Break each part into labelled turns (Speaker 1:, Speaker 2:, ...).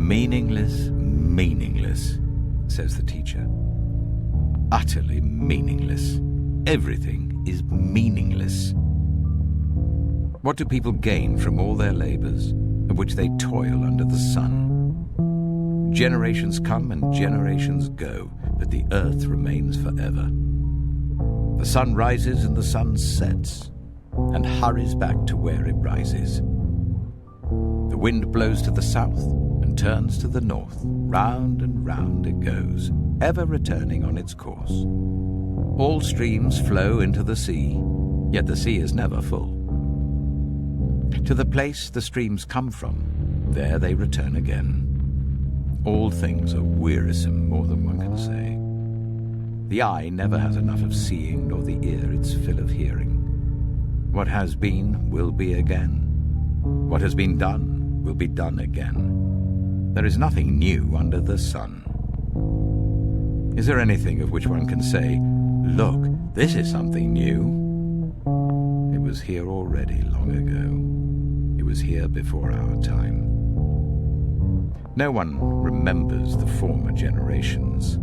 Speaker 1: Meaningless, meaningless, says the teacher. Utterly meaningless. Everything is meaningless. What do people gain from all their labors, of which they toil under the sun? Generations come and generations go, but the earth remains forever. The sun rises and the sun sets, and hurries back to where it rises. The wind blows to the south and turns to the north. Round and round it goes, ever returning on its course. All streams flow into the sea, yet the sea is never full. To the place the streams come from, there they return again. All things are wearisome, more than one can say. The eye never has enough of seeing, nor the ear its fill of hearing. What has been will be again. What has been done will be done again. There is nothing new under the sun. Is there anything of which one can say, "Look, this is something new"? It was here already long ago. It was here before our time. No one remembers the former generations,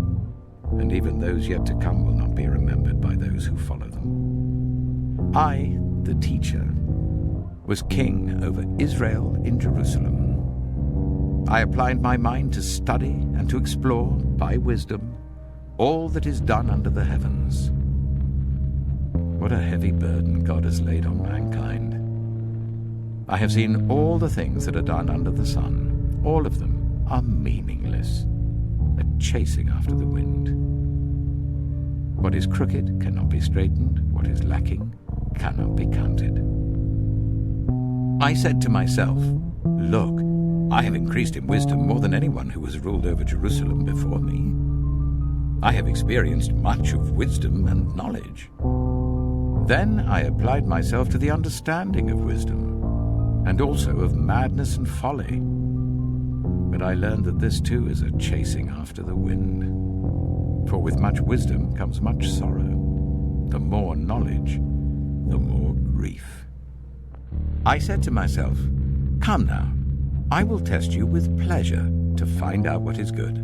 Speaker 1: and even those yet to come will not be remembered by those who follow them. I, the teacher, was king over Israel in Jerusalem. I applied my mind to study and to explore, by wisdom, all that is done under the heavens. What a heavy burden God has laid on mankind. I have seen all the things that are done under the sun. All of them are meaningless, a chasing after the wind. What is crooked cannot be straightened. What is lacking cannot be counted. I said to myself, "Look, I have increased in wisdom more than anyone who has ruled over Jerusalem before me. I have experienced much of wisdom and knowledge." Then I applied myself to the understanding of wisdom, and also of madness and folly. But I learned that this too is a chasing after the wind. For with much wisdom comes much sorrow. The more knowledge, the more grief. I said to myself, "Come now, I will test you with pleasure to find out what is good."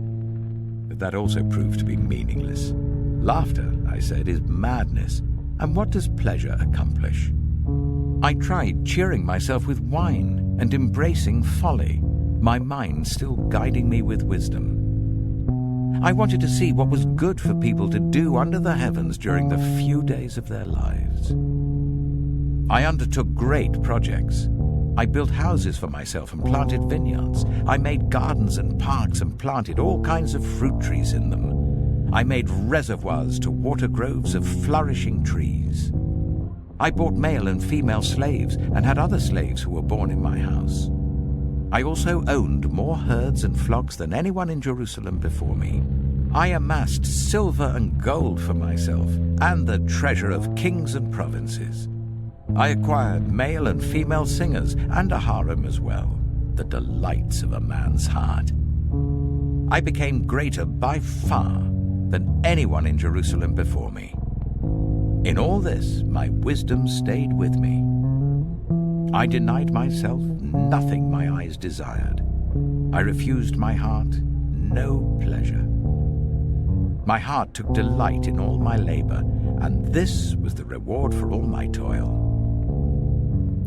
Speaker 1: But that also proved to be meaningless. Laughter, I said, is madness, and what does pleasure accomplish? I tried cheering myself with wine and embracing folly, my mind still guiding me with wisdom. I wanted to see what was good for people to do under the heavens during the few days of their lives. I undertook great projects. I built houses for myself and planted vineyards. I made gardens and parks and planted all kinds of fruit trees in them. I made reservoirs to water groves of flourishing trees. I bought male and female slaves and had other slaves who were born in my house. I also owned more herds and flocks than anyone in Jerusalem before me. I amassed silver and gold for myself and the treasure of kings and provinces. I acquired male and female singers and a harem as well, the delights of a man's heart. I became greater by far than anyone in Jerusalem before me. In all this, my wisdom stayed with me. I denied myself nothing my eyes desired. I refused my heart no pleasure. My heart took delight in all my labor, and this was the reward for all my toil.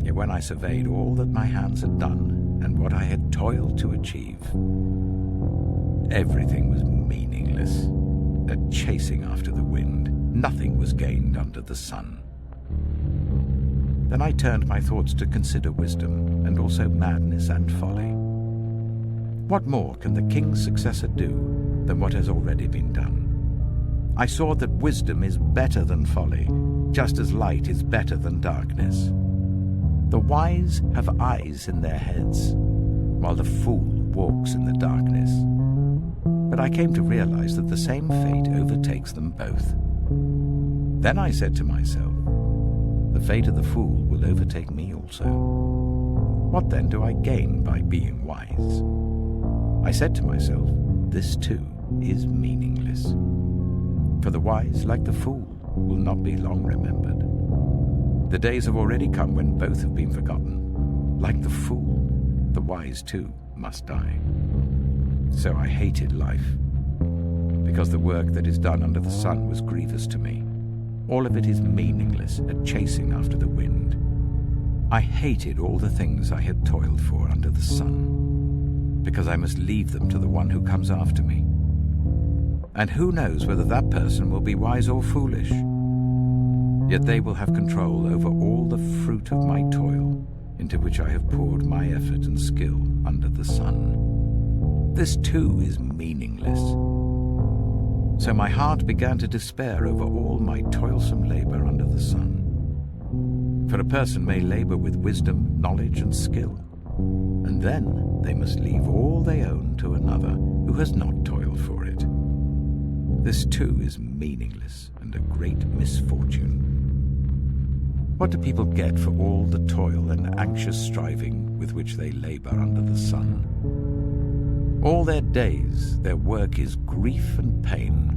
Speaker 1: Yet when I surveyed all that my hands had done and what I had toiled to achieve, everything was meaningless, a chasing after the wind. Nothing was gained under the sun. Then I turned my thoughts to consider wisdom, and also madness and folly. What more can the king's successor do than what has already been done? I saw that wisdom is better than folly, just as light is better than darkness. The wise have eyes in their heads, while the fool walks in the darkness. But I came to realize that the same fate overtakes them both. Then I said to myself, the fate of the fool will overtake me also. What then do I gain by being wise? I said to myself, this too is meaningless. For the wise, like the fool, will not be long remembered. The days have already come when both have been forgotten. Like the fool, the wise too must die. So I hated life, because the work that is done under the sun was grievous to me. All of it is meaningless, a chasing after the wind. I hated all the things I had toiled for under the sun, because I must leave them to the one who comes after me. And who knows whether that person will be wise or foolish? Yet they will have control over all the fruit of my toil, into which I have poured my effort and skill under the sun. This too is meaningless. So my heart began to despair over all my toilsome labor under the sun. For a person may labor with wisdom, knowledge, and skill, and then they must leave all they own to another who has not toiled for it. This too is meaningless and a great misfortune. What do people get for all the toil and anxious striving with which they labor under the sun? All their days their work is grief and pain.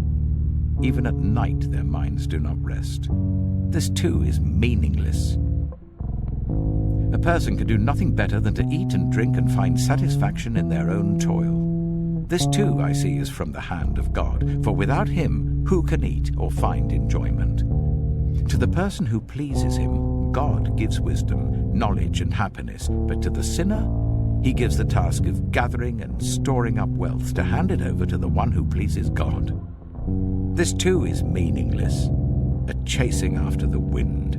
Speaker 1: Even at night their minds do not rest. This too is meaningless. A person can do nothing better than to eat and drink and find satisfaction in their own toil. This too, I see, is from the hand of God, for without him who can eat or find enjoyment? To the person who pleases him, God gives wisdom, knowledge, and happiness, but to the sinner, he gives the task of gathering and storing up wealth to hand it over to the one who pleases God. This too is meaningless, a chasing after the wind.